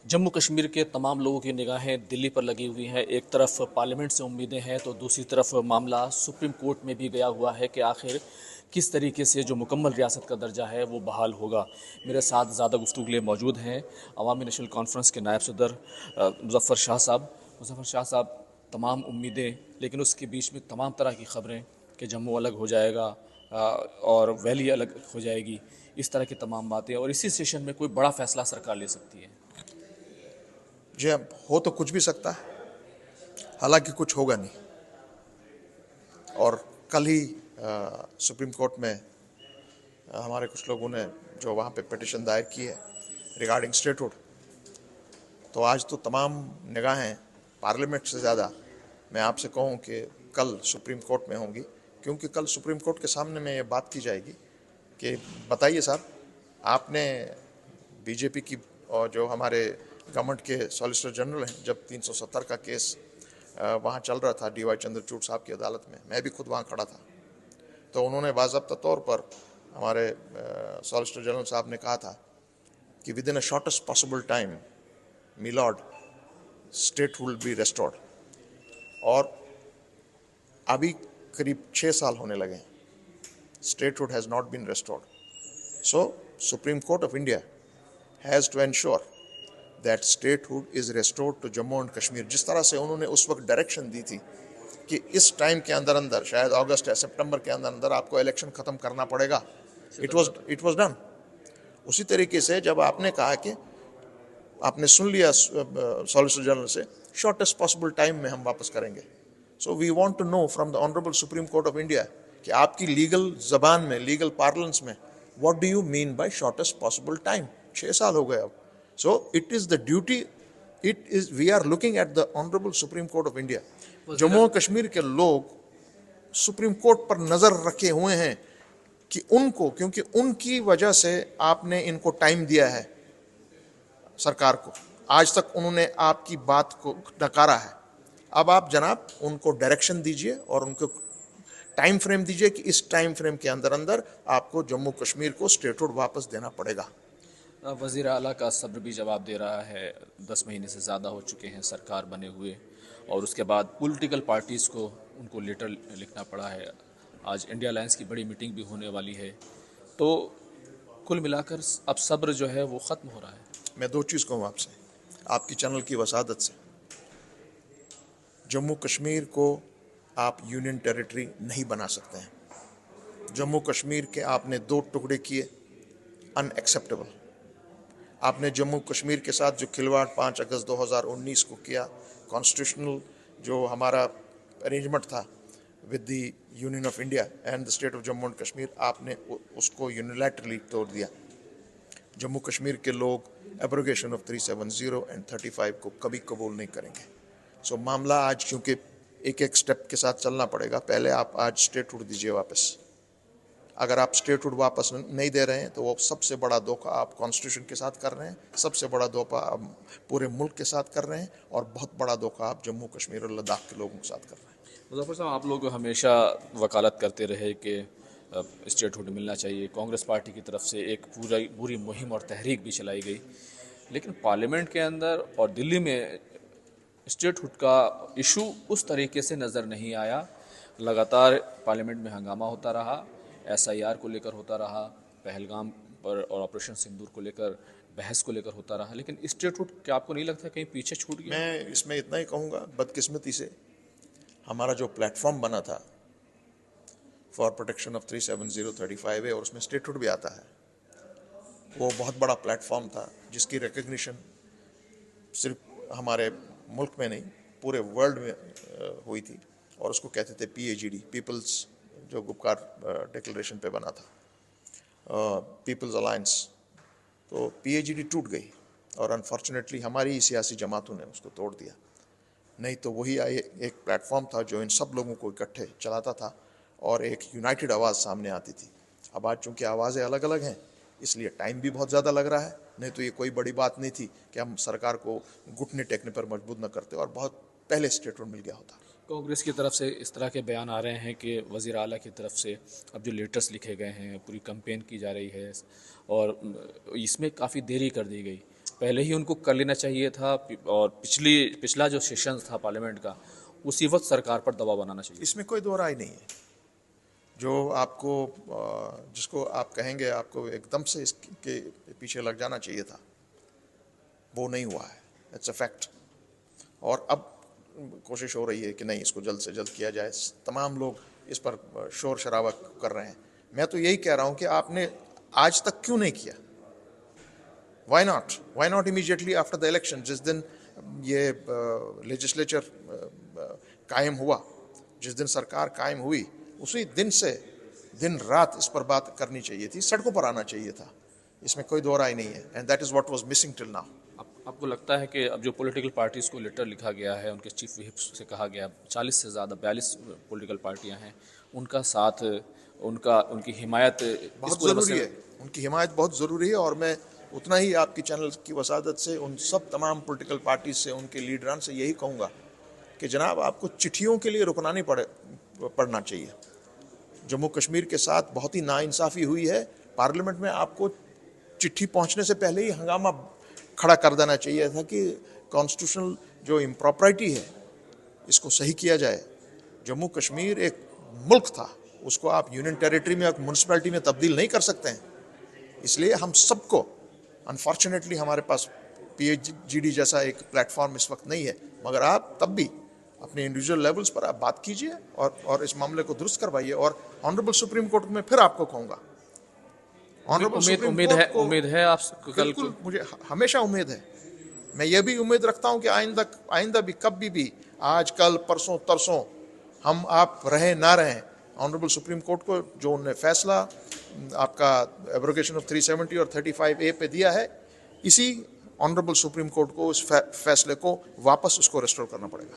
जम्मू कश्मीर के तमाम लोगों की निगाहें दिल्ली पर लगी हुई हैं। एक तरफ पार्लियामेंट से उम्मीदें हैं तो दूसरी तरफ मामला सुप्रीम कोर्ट में भी गया हुआ है कि आखिर किस तरीके से जो मुकम्मल रियासत का दर्जा है वो बहाल होगा। मेरे साथ ज़्यादा गुफ्तगू के लिए मौजूद हैं अवामी नेशनल कॉन्फ्रेंस के नायब सदर मुज़फ़्फ़र शाह साहब। मुज़फ़्फ़र शाह साहब, तमाम उम्मीदें लेकिन उसके बीच में तमाम तरह की ख़बरें कि जम्मू अलग हो जाएगा और वैली अलग हो जाएगी, इस तरह की तमाम बातें, और इसी सेशन में कोई बड़ा फ़ैसला सरकार ले सकती है। जी, अब हो तो कुछ भी सकता है, हालांकि कुछ होगा नहीं। और कल ही सुप्रीम कोर्ट में हमारे कुछ लोगों ने जो वहाँ पे पिटिशन दायर की है रिगार्डिंग स्टेटहुड, तो आज तो तमाम निगाहें पार्लियामेंट से ज़्यादा मैं आपसे कहूँ कि कल सुप्रीम कोर्ट में होंगी, क्योंकि कल सुप्रीम कोर्ट के सामने में ये बात की जाएगी कि बताइए साहब, आपने बीजेपी की और जो हमारे गवर्नमेंट के सॉलिसिटर जनरल हैं, जब 370 का केस वहाँ चल रहा था DY चंद्रचूड़ साहब की अदालत में, मैं भी खुद वहाँ खड़ा था, तो उन्होंने बाज़ाब्ता तौर पर हमारे सॉलिसिटर जनरल साहब ने कहा था कि within a shortest possible time my lord state will be restored. और अभी करीब 6 साल होने लगे हैं, statehood has not been restored. So Supreme Court of India has to ensure that statehood is restored to Jammu and Kashmir. जिस तरह से उन्होंने उस वक्त डायरेक्शन दी थी कि इस टाइम के अंदर अंदर, शायद अगस्त या सितंबर के अंदर अंदर आपको इलेक्शन ख़त्म करना पड़ेगा, इट वाज डन। उसी तरीके से जब आपने कहा कि आपने सुन लिया सॉलिसिटर जनरल से, शॉर्टेस्ट पॉसिबल टाइम में हम वापस करेंगे। So we want to know from the honourable Supreme Court of India कि आपकी लीगल जबान में, लीगल पार्लेंस में, what do you mean by shortest possible time? 6 साल हो गए अब। So it is the duty, it is, we are looking at the honourable Supreme Court of India. Jammu और कश्मीर के लोग सुप्रीम कोर्ट पर नज़र रखे हुए हैं कि उनको, क्योंकि उनकी वजह से आपने इनको टाइम दिया है सरकार को, आज तक उन्होंने आपकी बात को नकारा है। अब आप जनाब उनको डायरेक्शन दीजिए और उनको टाइम फ्रेम दीजिए कि इस टाइम फ्रेम के अंदर अंदर आपको जम्मू कश्मीर को स्टेटहुड वापस देना पड़ेगा। वज़ीर आला का सब्र भी जवाब दे रहा है। 10 महीने से ज़्यादा हो चुके हैं सरकार बने हुए, और उसके बाद पॉलिटिकल पार्टीज़ को उनको लेटर लिखना पड़ा है। आज इंडिया अलायंस की बड़ी मीटिंग भी होने वाली है, तो कुल मिलाकर अब सब्र जो है वो ख़त्म हो रहा है। मैं दो चीज़ कहूँ आपसे, आपकी चैनल की वसादत से, जम्मू कश्मीर को आप यूनियन टेरिटरी नहीं बना सकते हैं। जम्मू कश्मीर के आपने 2 टुकड़े किए, अनएक्सेप्टेबल। आपने जम्मू कश्मीर के साथ जो खिलवाड़ 5 अगस्त 2019 को किया, कॉन्स्टिट्यूशनल जो हमारा अरेंजमेंट था with the union of India and the state of Jammu and Kashmir, आपने उसको यूनिलैटरली तोड़ दिया। जम्मू कश्मीर के लोग एब्रोगेशन ऑफ 370 एंड 35 को कभी कबूल नहीं करेंगे। सो मामला आज, क्योंकि एक एक स्टेप के साथ चलना पड़ेगा, पहले आप आज स्टेटहुड दीजिए वापस। अगर आप स्टेटहुड वापस नहीं दे रहे हैं तो वो सबसे बड़ा धोखा आप कॉन्स्टिट्यूशन के साथ कर रहे हैं, सबसे बड़ा धोखा आप पूरे मुल्क के साथ कर रहे हैं, और बहुत बड़ा धोखा आप जम्मू कश्मीर और लद्दाख के लोगों के साथ कर रहे हैं। मुज़फ़्फ़र साहब, आप लोग हमेशा वकालत करते रहे कि स्टेटहुड मिलना चाहिए। कांग्रेस पार्टी की तरफ से एक पूरी मुहिम और तहरीक भी चलाई गई, लेकिन पार्लियामेंट के अंदर और दिल्ली में स्टेटहुड का इशू उस तरीके से नज़र नहीं आया। लगातार पार्लियामेंट में हंगामा होता रहा, SIR को लेकर होता रहा, पहलगाम पर और ऑपरेशन सिंदूर को लेकर, बहस को लेकर होता रहा, लेकिन स्टेटहुड क्या आपको नहीं लगता कहीं पीछे छूट गया? मैं इसमें इतना ही कहूँगा, बदकिस्मती से हमारा जो प्लेटफॉर्म बना था फॉर प्रोटेक्शन ऑफ 37035 है, और उसमें स्टेटहुड भी आता है, वो बहुत बड़ा प्लेटफॉर्म था जिसकी रिकग्निशन सिर्फ हमारे मुल्क में नहीं पूरे वर्ल्ड में हुई थी, और उसको कहते थे PAGD, पीपल्स, जो गुपकार डिक्लेरेशन पे बना था, पीपल्स अलायंस। तो PAGD टूट गई और अनफॉर्चुनेटली हमारी ही सियासी जमातों ने उसको तोड़ दिया। नहीं तो वही एक प्लेटफॉर्म था जो इन सब लोगों को इकट्ठे चलाता था और एक यूनाइटेड आवाज़ सामने आती थी। अब आज चूँकि आवाज़ें अलग अलग हैं, इसलिए टाइम भी बहुत ज़्यादा लग रहा है, नहीं तो ये कोई बड़ी बात नहीं थी कि हम सरकार को घुटने टेकने पर मजबूर न करते और बहुत पहले स्टेटमेंट मिल गया होता। कांग्रेस की तरफ से इस तरह के बयान आ रहे हैं कि वज़ीर आला की तरफ से अब जो लेटर्स लिखे गए हैं, पूरी कैंपेन की जा रही है और इसमें काफ़ी देरी कर दी गई। पहले ही उनको कर लेना चाहिए था और पिछला जो सेशन था पार्लियामेंट का उसी वक्त सरकार पर दबाव बनाना चाहिए। इसमें कोई दो राय नहीं है। जो आपको जिसको आप कहेंगे आपको एकदम से इसके पीछे लग जाना चाहिए था, वो नहीं हुआ है। It's a fact. और अब कोशिश हो रही है कि नहीं, इसको जल्द से जल्द किया जाए। तमाम लोग इस पर शोर शराबा कर रहे हैं। मैं तो यही कह रहा हूं कि आपने आज तक क्यों नहीं किया? Why not? Why not immediately after the election? जिस दिन ये लेजिस्लेचर कायम हुआ, जिस दिन सरकार कायम हुई, उसी दिन से दिन रात इस पर बात करनी चाहिए थी, सड़कों पर आना चाहिए था। इसमें कोई दो राय नहीं है। And that is what was missing till now. आपको लगता है कि अब जो पॉलिटिकल पार्टीज़ को लेटर लिखा गया है, उनके चीफ व्हिप से कहा गया 40 से ज़्यादा 42 पॉलिटिकल पार्टियां हैं, उनका साथ, उनकी हिमायत बहुत ज़रूरी है। उनकी हिमायत बहुत ज़रूरी है। और मैं उतना ही आपकी चैनल की वसादत से उन सब तमाम पॉलिटिकल पार्टीज से, उनके लीडरान से यही कहूँगा कि जनाब, आपको चिट्ठियों के लिए रुकना नहीं पड़ना चाहिए। जम्मू कश्मीर के साथ बहुत ही नाइंसाफ़ी हुई है। पार्लियामेंट में आपको चिट्ठी पहुंचने से पहले ही हंगामा खड़ा कर देना चाहिए था कि कॉन्स्टिट्यूशनल जो इम्प्रॉपरिटी है इसको सही किया जाए। जम्मू कश्मीर एक मुल्क था, उसको आप यूनियन टेरिटरी में, म्यूनसिपैलिटी में तब्दील नहीं कर सकते हैं। इसलिए हम सबको, अनफॉर्चुनेटली हमारे पास PHGD जैसा एक प्लेटफॉर्म इस वक्त नहीं है, मगर आप तब भी अपने इंडिविजुअल लेवल्स पर आप बात कीजिए और इस मामले को दुरुस्त करवाइए। और ऑनरेबल सुप्रीम कोर्ट में फिर आपको कहूँगा, उम्मीद है आप कल बिल्कुल, मुझे हमेशा उम्मीद है। मैं ये भी उम्मीद रखता हूँ कि आइंदा भी कभी भी, आज कल परसों तरसों, हम आप रहे ना रहें, ऑनरेबल सुप्रीम कोर्ट को जो उन्होंने फैसला आपका एब्रोगेशन ऑफ 370 और 35A पे दिया है, इसी ऑनरेबल सुप्रीम कोर्ट को उस फैसले को वापस उसको रेस्टोर करना पड़ेगा।